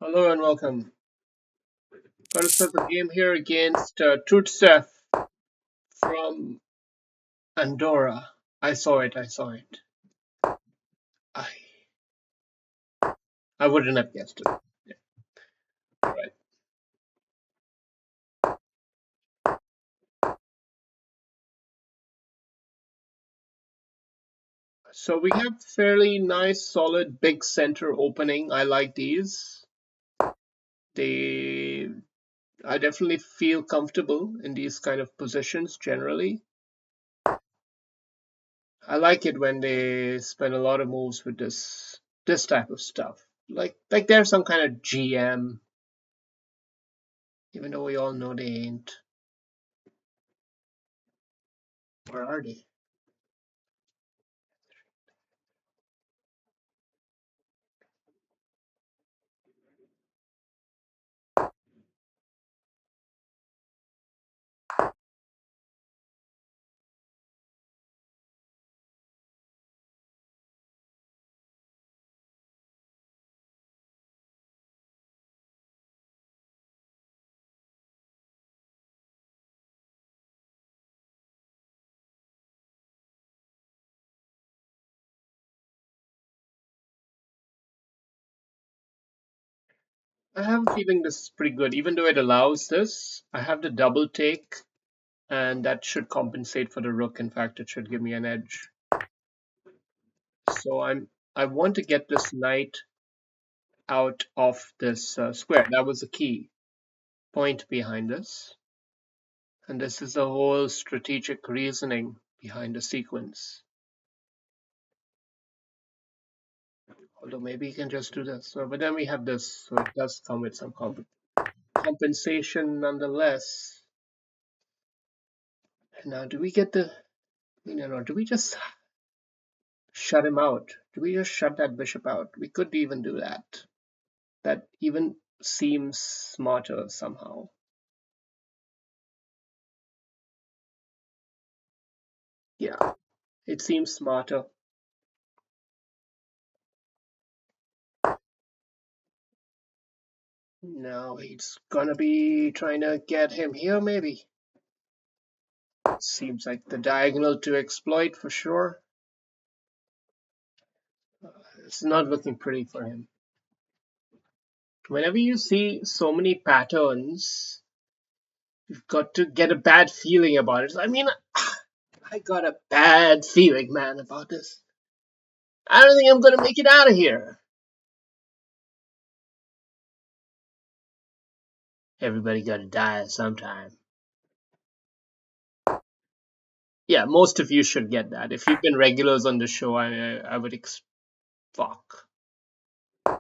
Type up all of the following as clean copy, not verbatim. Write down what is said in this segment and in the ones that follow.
Hello and welcome. Going to start the game here against Tutsev from Andorra. I saw it. I saw it. I I wouldn't have guessed it. Yeah. All right. So we have fairly nice, solid, big center opening. I like these. They I definitely feel comfortable in these kind of positions generally. I like it when they spend a lot of moves with this type of stuff. Like they're some kind of GM, even though we all know they ain't. Or are they? I have a feeling this is pretty good, even though it allows this. I have the double take, and that should compensate for the rook. In fact, it should give me an edge. So I want to get this knight out of this square. That was the key point behind this, and this is the whole strategic reasoning behind the sequence. Although maybe you can just do this. So, but then we have this, so it does come with some compensation nonetheless. And now, do we get the? No, do we just shut him out? Do we just shut that bishop out? We could even do that. That even seems smarter somehow. Yeah, it seems smarter. Now he's gonna be trying to get him here, maybe. Seems like the diagonal to exploit for sure. It's not looking pretty for him. Whenever you see so many patterns, you've got to get a bad feeling about it. I mean, I got a bad feeling, man, about this. I don't think I'm gonna make it out of here. Everybody gotta die sometime. Yeah, most of you should get that. If you've been regulars on the show, I would fuck. I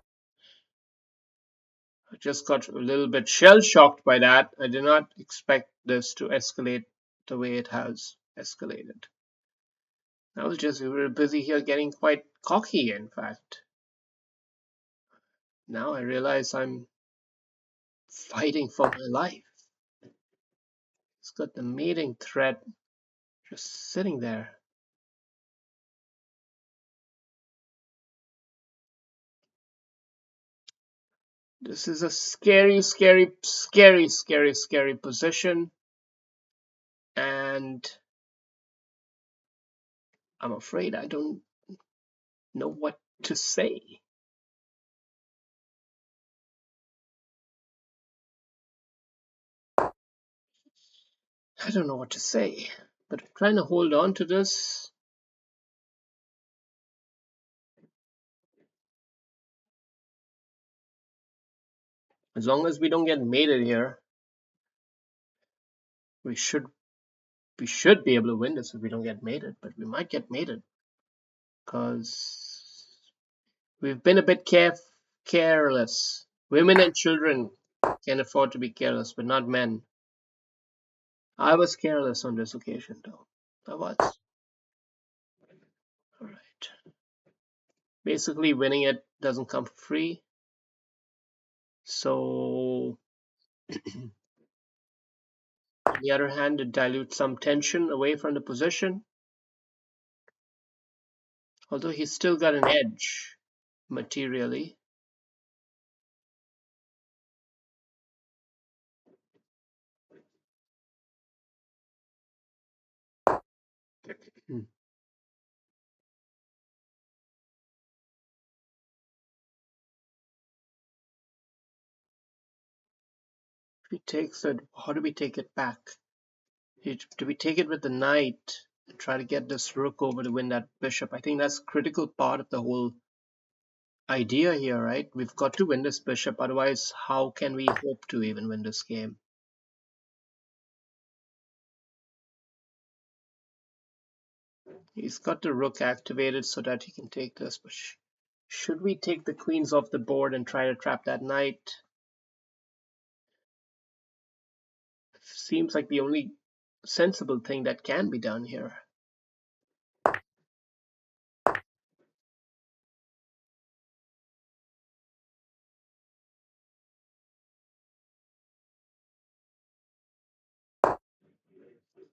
just got a little bit shell shocked by that. I did not expect this to escalate the way it has escalated. I was just busy here getting quite cocky, in fact. Now I realize I'm fighting for my life. It's got the mating threat just sitting there. This is a scary, scary, scary, scary, scary position. And I'm afraid I don't know what to say. I don't know what to say, but I'm trying to hold on to this. As long as we don't get mated here, we should be able to win this if we don't get mated, but we might get mated because we've been a bit careless. Women and children can afford to be careless, but not men. I was careless on this occasion, though. I was. All right. Basically, winning it doesn't come for free. So, on the other hand, it dilutes some tension away from the position. Although he's still got an edge materially. Hmm. If he takes it, how do we take it back? Do we take it with the knight and try to get this rook over to win that bishop? I think that's a critical part of the whole idea here, right? We've got to win this bishop, otherwise how can we hope to even win this game? He's got the rook activated so that he can take this, but should we take the queens off the board and try to trap that knight? Seems like the only sensible thing that can be done here.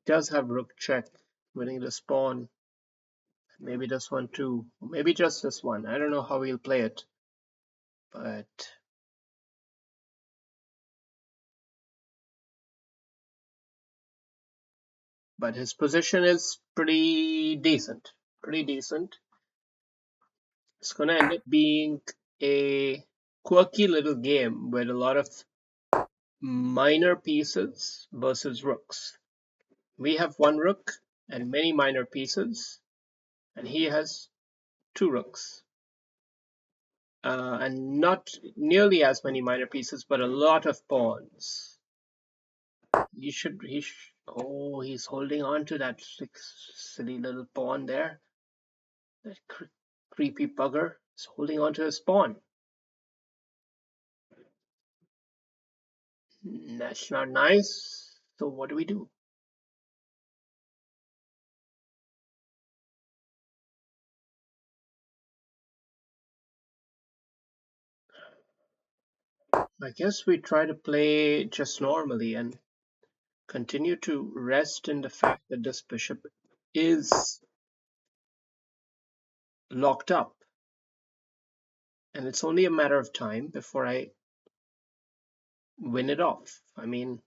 Does have rook check, winning the pawn. Maybe this one too. Maybe just this one. I don't know how he'll play it. But his position is pretty decent. Pretty decent. It's gonna end up being a quirky little game with a lot of minor pieces versus rooks. We have one rook and many minor pieces, and he has two rooks. And not nearly as many minor pieces, but a lot of pawns. Oh, he's holding on to that silly little pawn there. That creepy bugger is holding on to his pawn. That's not nice. So what do we do? I guess we try to play just normally and continue to rest in the fact that this bishop is locked up. And it's only a matter of time before I win it off. I mean,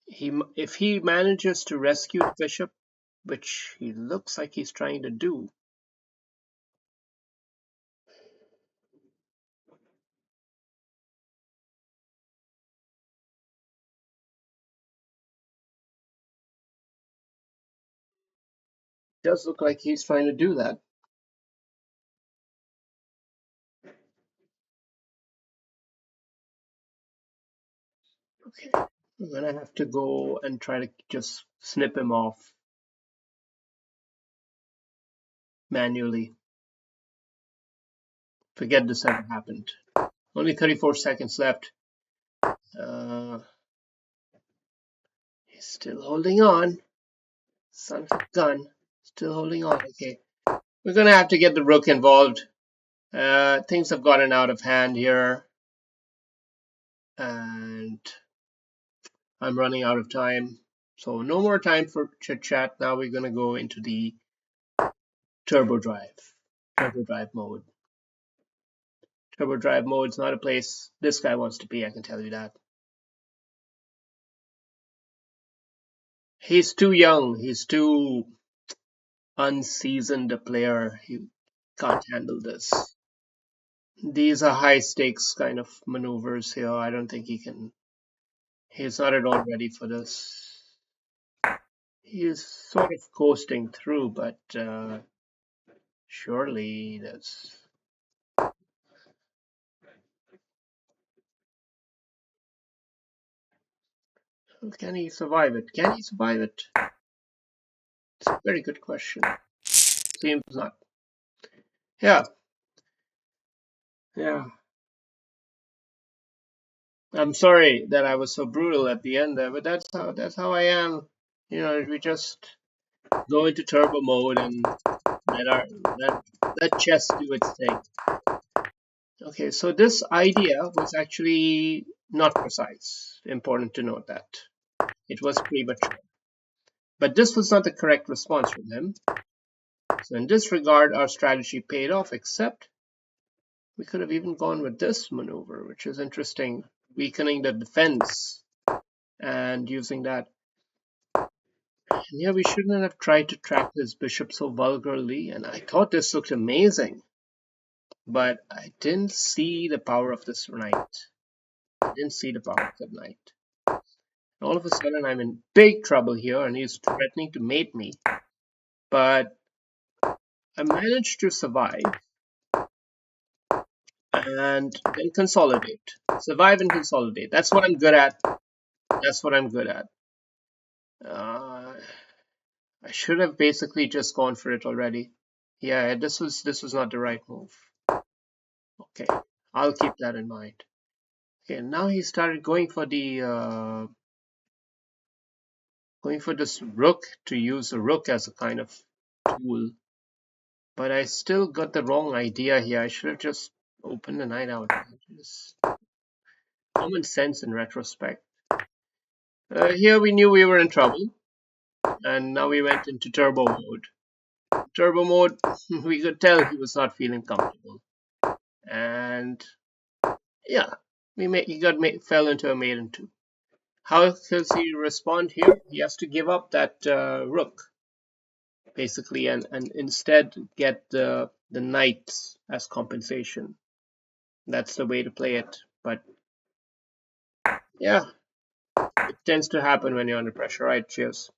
if he manages to rescue the bishop, which he looks like he's trying to do, does look like he's trying to do that. Okay, I'm gonna have to go and try to just snip him off manually. Forget this ever happened. Only 34 seconds left. He's still holding on. Son of a gun. Still holding on. Okay. We're gonna have to get the rook involved. Things have gotten out of hand here. And I'm running out of time. So no more time for chit chat. Now we're gonna go into the turbo drive mode. Turbo drive mode is not a place this guy wants to be, I can tell you that. He's too young. He's too unseasoned a player. He can't handle this. These are high stakes kind of maneuvers here. I don't think he's not at all ready for this. He is sort of coasting through, but surely there's. Can he survive it? Can he survive it? It's a very good question. Seems not. Yeah. Yeah. I'm sorry that I was so brutal at the end there, but that's how I am. You know, we just go into turbo mode and let chess do its thing. Okay, so this idea was actually not precise. Important to note that. It was premature. But this was not the correct response from him. So in this regard, our strategy paid off, except we could have even gone with this maneuver, which is interesting, weakening the defense and using that. Yeah, we shouldn't have tried to trap his bishop so vulgarly, and I thought this looked amazing, but I didn't see the power of this knight. I didn't see the power of that knight. All of a sudden, I'm in big trouble here, and he's threatening to mate me. But I managed to survive and then consolidate. Survive and consolidate. That's what I'm good at. That's what I'm good at. Uh, I should have basically just gone for it already. Yeah, this was not the right move. Okay, I'll keep that in mind. Okay, now he started going for this rook to use a rook as a kind of tool. But I still got the wrong idea here. I should have just opened the knight out. Just common sense in retrospect. Here we knew we were in trouble, and now we went into turbo mode. Turbo mode, we could tell he was not feeling comfortable, and yeah, fell into a maiden two. How does he respond here? He has to give up that rook, basically, and instead get the knight as compensation. That's the way to play it. But yeah, it tends to happen when you're under pressure. Right, cheers.